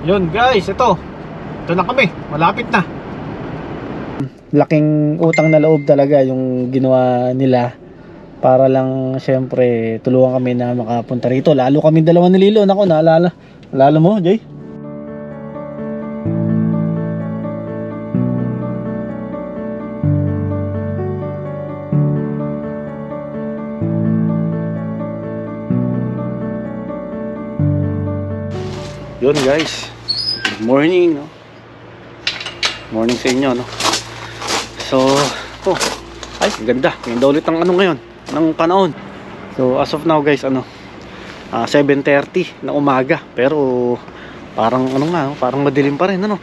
Yun guys, ito na kami, malapit na. Laking utang na loob talaga yung ginawa nila para lang syempre tulungan kami na makapunta rito. Lalo kami dalawa ni Lilo. Nako, naalala mo, Jay? Yun guys, good morning, no? Morning sa inyo, no? So, ay, ganda. Ganda ulit ang ano ngayon, ng panahon. So, as of now guys, 7:30 na umaga. Pero, parang ano nga, parang madilim pa rin, ano?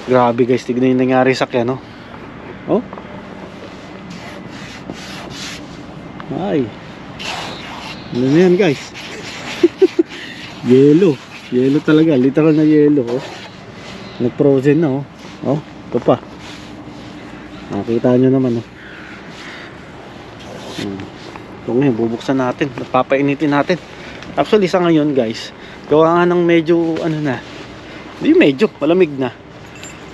Grabe guys, tignan yung nangyari sa kaya, no? Oh? Ay. Ano na yan guys? Yelo talaga, literal na yelo, oh. Nag-frozen na, oh. Oh, ito pa. Nakita nyo naman, oh. Ito ngayon, bubuksan natin. Napapainitin natin. Actually, sa ngayon, guys, gawa nga ng medyo, hindi medyo, malamig na.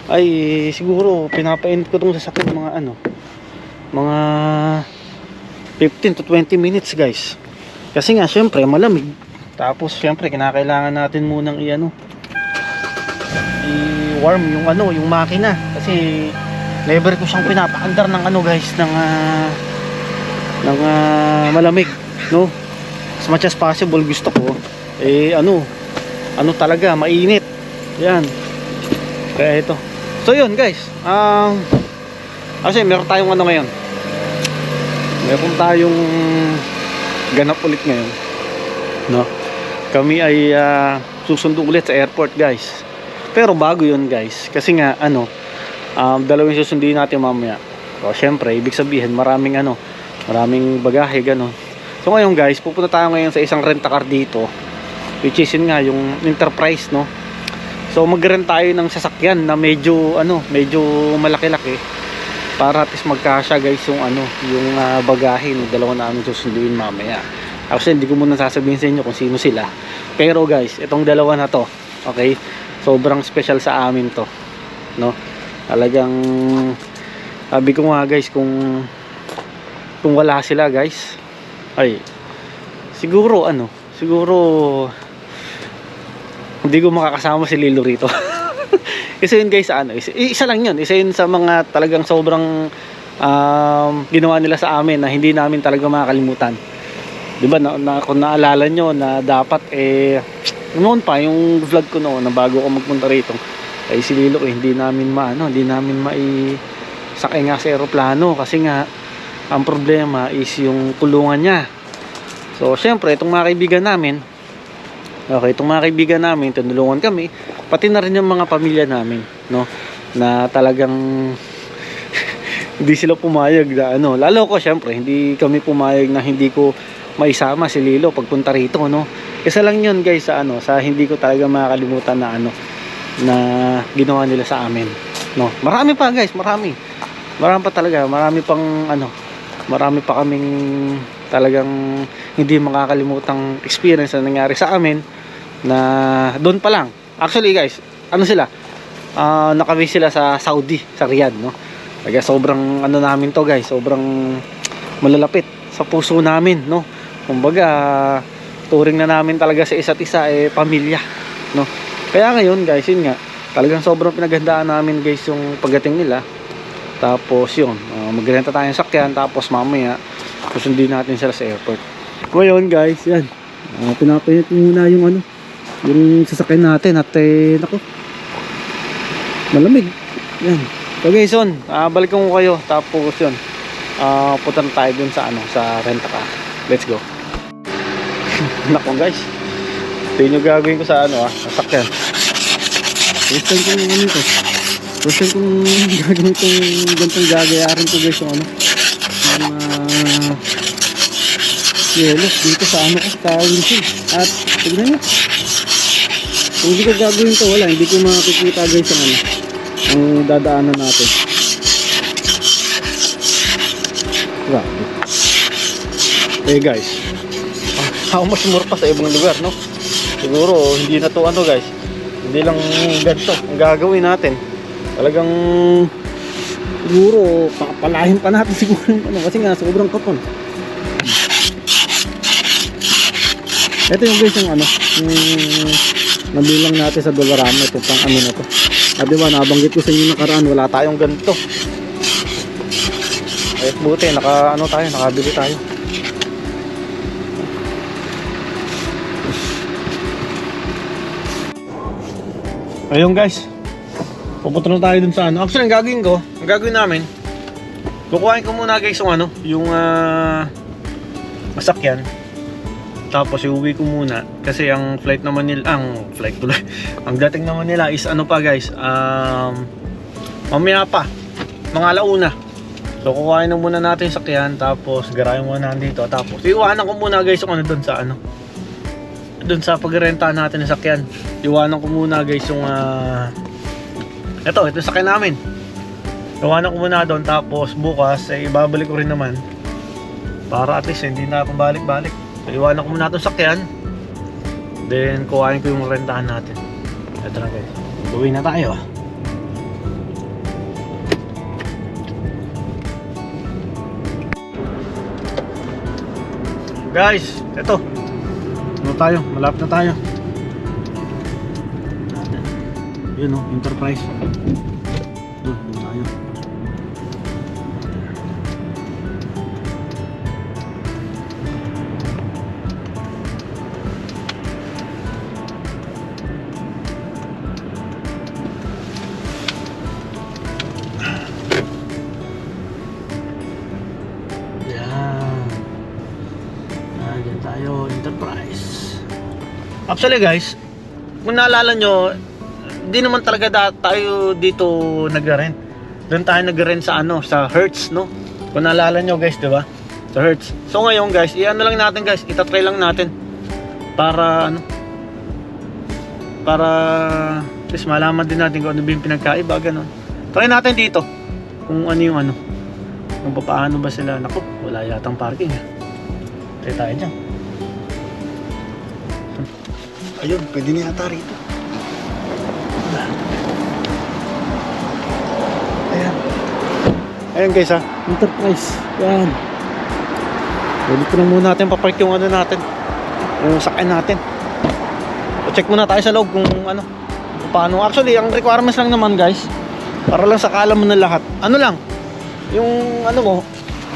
Ay, siguro, pinapainit ko itong sasakyan mga 15 to 20 minutes, guys. Kasi nga, syempre, malamig. Tapos syempre kinakailangan natin munang i-warm yung makina kasi never ko siyang pinapaandar ng guys ng malamig, no? As much as possible gusto ko talaga mainit. Yan. Kaya ito. So yun guys. Kasi meron tayong ngayon. Meron tayong ganap ulit ngayon. No? Kami ay susundo ulit sa airport guys. Pero bago yun guys, kasi nga dalawang susundin natin mamaya. So syempre, ibig sabihin maraming bagahe gano'n. So ngayon guys, pupunta tayo ngayon sa isang rent-a-car dito, which is yun nga yung Enterprise, no. So mag-rent tayo ng sasakyan na medyo malaki-laki para at least magkasya guys yung bagahe ng dalawa namin susunduin mamaya. Actually, hindi ko muna sasabihin sa inyo kung sino sila. Pero guys, itong dalawa na to, okay? Sobrang special sa amin to, no? Talagang sabi ko nga guys, kung wala sila guys, ay siguro hindi ko makakasama si Lilo rito. Kasi yun guys, isa lang yun. Isa yun sa mga talagang sobrang ginawa nila sa amin na hindi namin talaga makakalimutan. Diba kung naalala nyo na dapat noon pa yung vlog ko noon na bago ako magpunta rito ay si Lilo hindi namin sakay nga sa aeroplano kasi nga ang problema is yung kulungan niya. So syempre itong mga kaibigan namin tinulungan kami, pati na rin yung mga pamilya namin, no, na talagang hindi sila pumayag na lalo ko syempre hindi kami pumayag na hindi ko maisama si Lilo pagpunta rito, no. Isa lang yun guys sa hindi ko talaga makakalimutan na ginawa nila sa amin, no. Marami pa guys, marami pa talaga, marami pa kaming talagang hindi makakalimutang experience na nangyari sa amin na doon pa lang. Actually guys, nakabase sila sa Saudi, sa Riyadh, no. Kaya sobrang namin to guys, sobrang malalapit sa puso namin, no. Kumbaga turing na namin talaga sa isa't isa pamilya, no. Kaya ngayon guys, yun nga, talagang sobrang pinaghandaan namin guys yung pagdating nila. Tapos yun, magrenta tayo ng sakyan, tapos mamaya susundin natin sila sa airport. Ngayon guys, yan, pinapainit muna yung sasakyan natin at nako, malamig. Yan. So guys, yun, balikan ko kayo, tapos yun, punta na tayo dun sa rent-a-car. Let's go. Nako guys, ito yung gagawin ko sa sasakyan. First time kong gagawin itong gantong gagayarin ko guys, yung yelo dito sa windshield. At tignan nyo, kung hindi ko gagawin ito, hindi ko makikita guys ang dadaanan natin. Grabe. Guys, how much more pa sa ibang lugar, no? Siguro hindi na to guys, Hindi lang ganito ang gagawin natin. Talagang siguro papalahin pa natin siguro yung ano, kasi nga sobrang kapal. Ito yung guys yung ano, yung nabilang natin sa Dollarama. Ito pang ano na to. Ah, diba, nabanggit ko sa inyo nakaraan, wala tayong ganito. Eh, buti, nakabili tayo. Ayun guys, pupunta na tayo dun sa ano. Actually, ang gagawin namin, kukuhain ko muna guys yung ano, yung masakyan. Tapos iuwi ko muna kasi ang flight naman nila, ang dating naman nila is ano pa guys, mamaya pa, mga alauna. So kukuhain na muna natin yung sakyan, tapos garayan muna nandito, tapos iwanan ko muna guys yung ano doon sa pagrenta natin ng sakyan. Iwanan ko muna guys yung ito sakyan namin. Iwanan ko muna doon, tapos bukas ibabalik ko rin naman para at least hindi na ako balik-balik. So, iwanan ko muna itong sakyan, then kuhain ko yung rentahan natin. Ito na guys, uwi na tayo. Guys, ito malapit na tayo. Yun o, Enterprise. Doon tayo. Yan tayo, Enterprise. Actually guys, kung naalala nyo, hindi naman talaga tayo dito nag-rent. Doon tayo nag-rent sa ano, sa Hertz, no? Kung naalala nyo guys, di ba? Sa Hertz. So ngayon guys, iano lang natin guys, itatry lang natin para ano, para at least malaman din natin kung ano yung pinagkaiba, ganun. Try natin dito kung ano yung ano, kung paano ba sila. Naku, wala yatang parking. Try tayo dyan. Ayun, pwede na yata rito. Ayan guys ha, Enterprise. Yan. Dito na muna natin papark yung ano natin, yung sakyan natin. So, check muna tayo sa loob kung ano, kung paano. Actually, ang requirements lang naman guys, para lang sa kaalam mo na lahat. Ano lang, yung ano mo,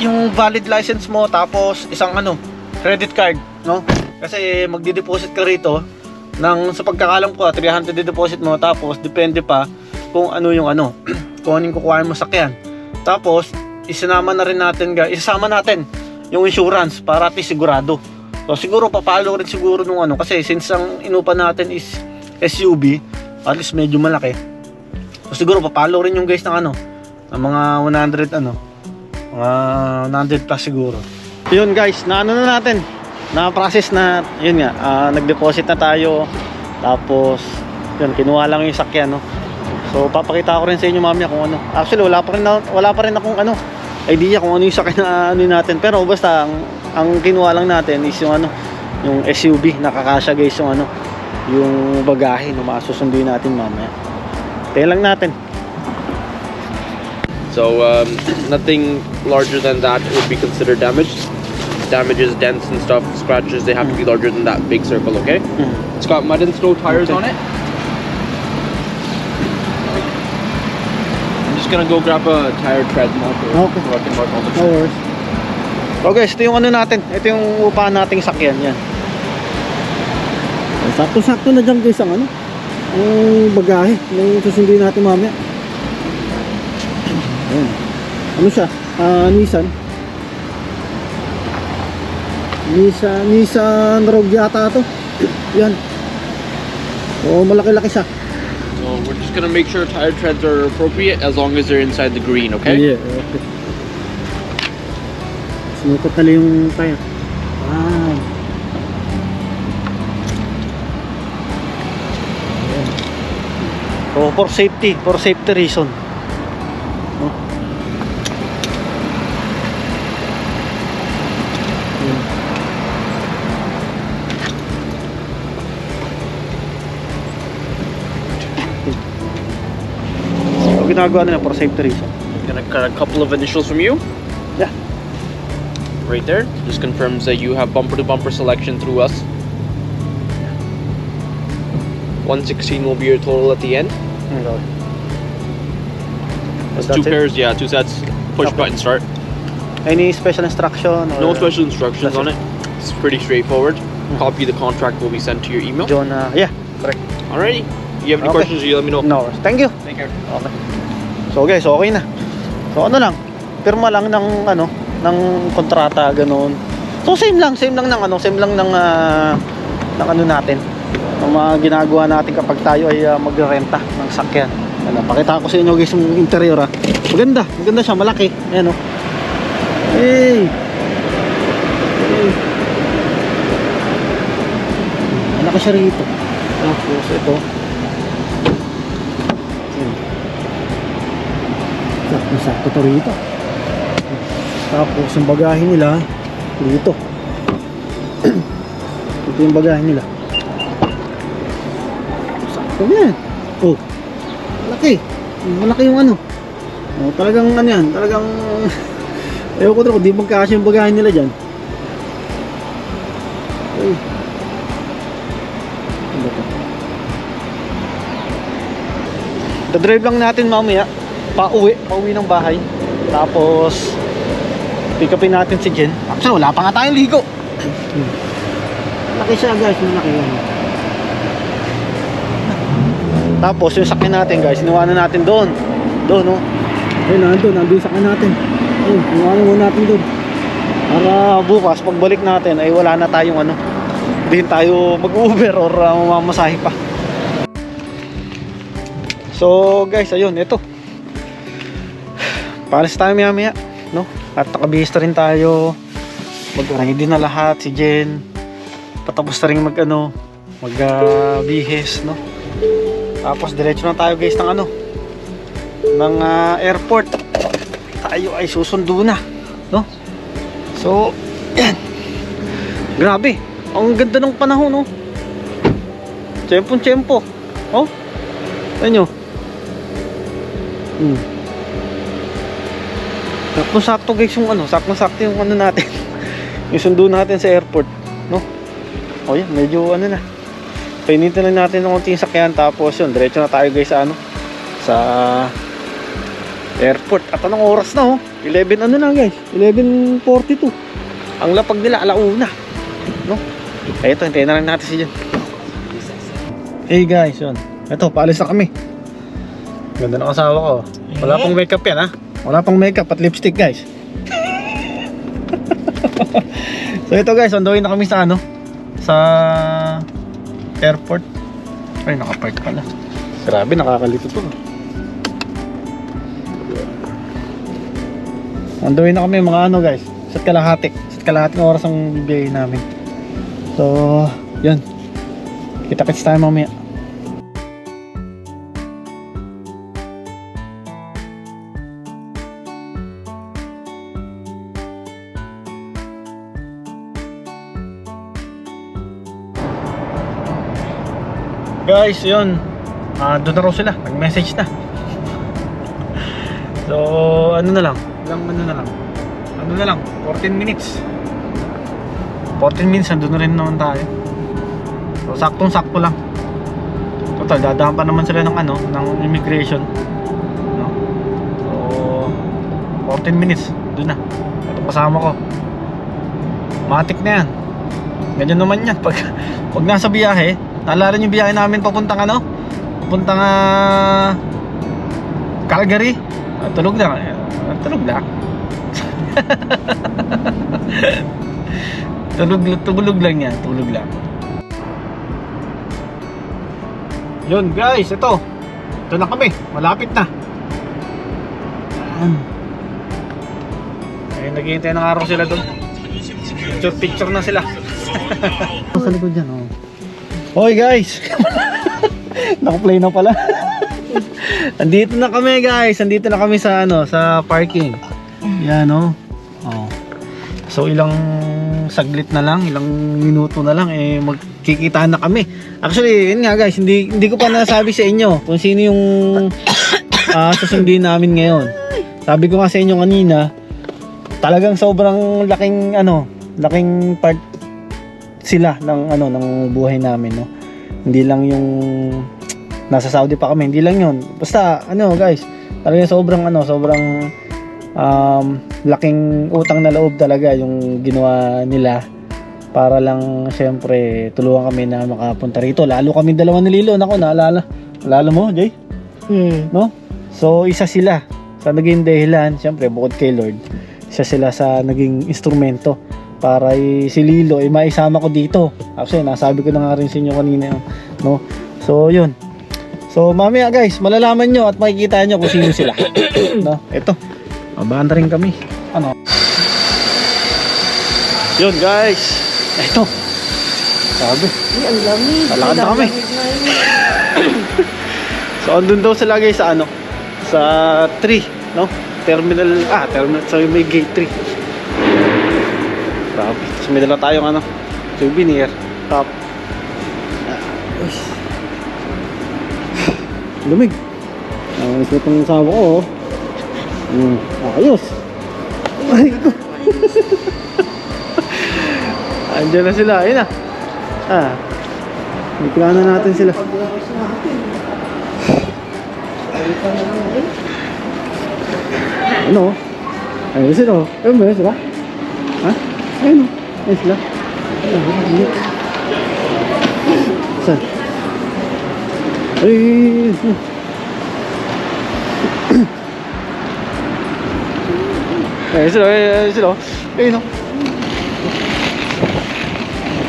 yung valid license mo, tapos isang ano, credit card, no? Kasi magdi-deposit ka rito ng, sa pagkakalam ko 300 deposit mo, tapos depende pa kung ano yung ano kung anong kukuhain mo sakyan. Tapos isasama natin yung insurance para at least sigurado. So siguro papalo rin siguro nung ano, kasi since ang inupa natin is SUV, at least medyo malaki. So siguro papalo rin yung guys ng ano, ng mga 100 ano, mga 100 plus siguro. Yun guys, na ano na natin, na-process na, yun nga, nag-deposit na tayo. Tapos yun, kinuha lang yung sakyan, no? So papakita ko rin sa inyo mamaya kung ano. Actually wala pa rin akong ano, idea kung ano yung sakyan na ano natin. Pero basta ang kinuha lang natin is yung ano, yung SUV. Nakakasya guys yung ano, yung bagahe na masusunduin natin mamaya. Tayo lang natin. So nothing larger than that would be considered damaged. Damages, dents and stuff, scratches, they have to be larger than that big circle, okay? It's got mud and snow tires on it. I'm just gonna go grab a tire tread marker. Okay. So I can mark all the No worries. So guys, ito yung ano natin, ito yung upahan nating sakyan, yan. Sakto-sakto na dyan guys ang ano, ang bagahe na susunduin natin mamaya. Ayan. Ano siya? Nissan Rogue yata to. Yan. Oo, malaki-laki siya. So we're just gonna make sure tire treads are appropriate as long as they're inside the green, okay? Yeah, okay. Sinukot tali yung tire. Wow. Ayan. So for safety reason. Oh. Ayan. ginagawa nila for safety reason. Gonna cut a couple of initials from you. Yeah. Right there. Just confirms that you have bumper to bumper selection through us. 116 will be your total at the end. Okay. That's That's two it? pairs, yeah, 2 sets. Push Okay. button start. Any special instruction? Or No special instructions That's on it. It's pretty straightforward. Copy of the contract will be sent to your email. John, yeah, correct. Alrighty. You have any Okay. questions, you let me know. No, thank you. Take care. Okay. So guys, okay na. So ano lang, pirma lang ng ano, ng kontrata ganoon. So same lang ng ano, same lang ng ano natin. Ng mga ginagawa natin kapag tayo ay magrerenta ng sakyan. Ano, pakita ko sa inyo guys yung interior ha. Maganda siya, malaki. Ayan oh. Hey. Hey. Malaki siya rito. Tapos ito. Sakto to rito. Tapos yung bagahe nila dito. Ito yung bagahe nila. Sakto yan. Oh. Malaki yung ano. Oh, talagang ano yan. Talagang ayaw ko kung di magkasya yung bagahe nila dyan. Ay. Ano ba to? Dadrive lang natin mamaya. Pauwi ng bahay. Tapos pick upin natin si Jen. Actually wala pa nga tayong ligo. Malaki siya guys, malaki yan. Tapos yung sakyan natin guys, iniwanan natin doon no. Ayun, nandun sakyan natin. Ayun, iniwanan muna natin doon. Para bukas pagbalik natin ay wala na tayong ano, hindi tayo mag-Uber or mamamasahe pa. So guys, ayun, ito. Paalis tayo maya no? At nakabihista rin tayo. Mag-ready na lahat si Jen. Patapos na rin mag-bihis no? Tapos diretso na tayo guys ng ano, ng airport. Tayo ay susundo na no? So yan. Grabe, ang ganda ng panahon no? Tiyempo oh? Ayun nyo. Sakto guys yung ano, sakto yung ano natin. Yung sundo natin sa airport, no? O yan, medyo ano na. Painitin lang natin ng konting sakyan tapos yun, diretso na tayo guys sa ano, sa airport. At anong oras na oh? 11 ano na guys? 11:42. Ang lapag nila alauna, no? Eto, hintayin na lang natin si Jen. Hey guys, yun. Eto, paalis na kami. Ganda ng asawa ko. Wala pang makeup yan ha. Wala pang makeup at lipstick guys. So ito guys, on the way na kami sa ano, sa airport. Ay, nakapark pala. Grabe, nakakalito to. On the way na kami mga ano guys, sa kalahati ng oras ang bibiyahin namin. So yun, kita-kits tayo mamaya. Guys, yun. Doon na raw sila. Nag-message na. So, ano na lang. 14 minutes. 14 minutes, nandun na rin naman tayo. So, saktong-sakto lang. Total, dadaan pa naman sila ng ano, ng immigration. No? So, 14 minutes. Doon na. Ito kasama ko. Matik na yan. Ganyan naman yan. Pag nasa biyahe, naalala yung biyahe namin papuntang ano? Papuntang Calgary. Tulog lang. Tulog lang yan. Tulog lang. Yun guys, ito na kami. Malapit na. Ayun, naghihintay ng araw sila doon. Picture na sila. Sa likod dyan oh. Hoy guys. Naka-play na pala. Andito na kami guys. Andito na kami sa ano, sa parking. Yan oh. Oh. So ilang saglit na lang, ilang minuto na lang eh magkikita na kami. Actually, yun nga guys, hindi ko pa nasabi sa inyo kung sino yung susundin namin ngayon. Sabi ko nga sa inyo kanina, talagang sobrang laking part sila ng buhay namin, no. Hindi lang yung nasa Saudi pa kami, hindi lang yun. Basta guys, talagang sobrang laking utang na loob talaga yung ginawa nila para lang syempre tulungan kami na makapunta rito. Lalo kami dalawa ni Lilo, nako, naalala mo, Jay? No? So isa sila sa naging dahilan, syempre bukod kay Lord, isa sila sa naging instrumento para si Lilo ay maisama ko dito. Actually, nasabi ko na nga rin sa inyo kanina, no? So yun. So mamaya guys, malalaman nyo at makikita nyo kung sino sila. No? Ito, mabanda rin kami. Yun guys, ito. Sabi, Ang lamig. Lalakad na kami. So andun daw sila guys sa sa 3, no? Terminal, so may gate 3. Grabe. Tapos may dala tayong souvenir. Top. Lumig. Ang isip ng sawa ko, ayos. Ay ko. Andiyan na sila, ayun na. Bigla na natin sila. Ano? Ayun sila. Ayun ba yun sila? Ha? Ayun o. Ayun sila. Saan? Ayun. Ayun sila. Ayun sila. Ayun o.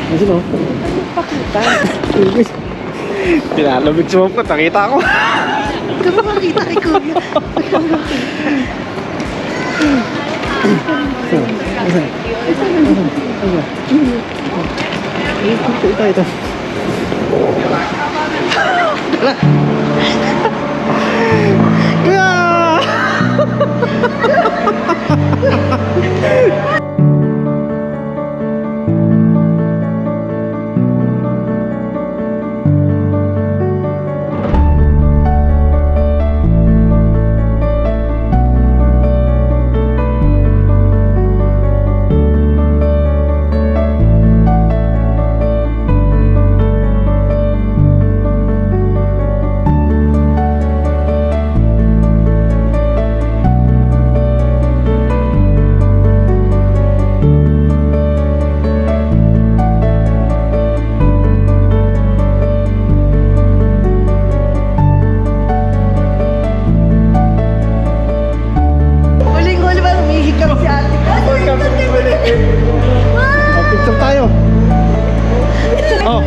Ayun sila. Pakita. Pinalamig sa mga ko. Nakita ako. Ikaw makakita kay Kuya. Ito. Huling-huli ba humihikap si ate? Picture tayo. Oh,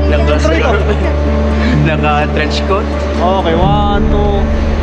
Naka-trench coat. Okay, 1, 2.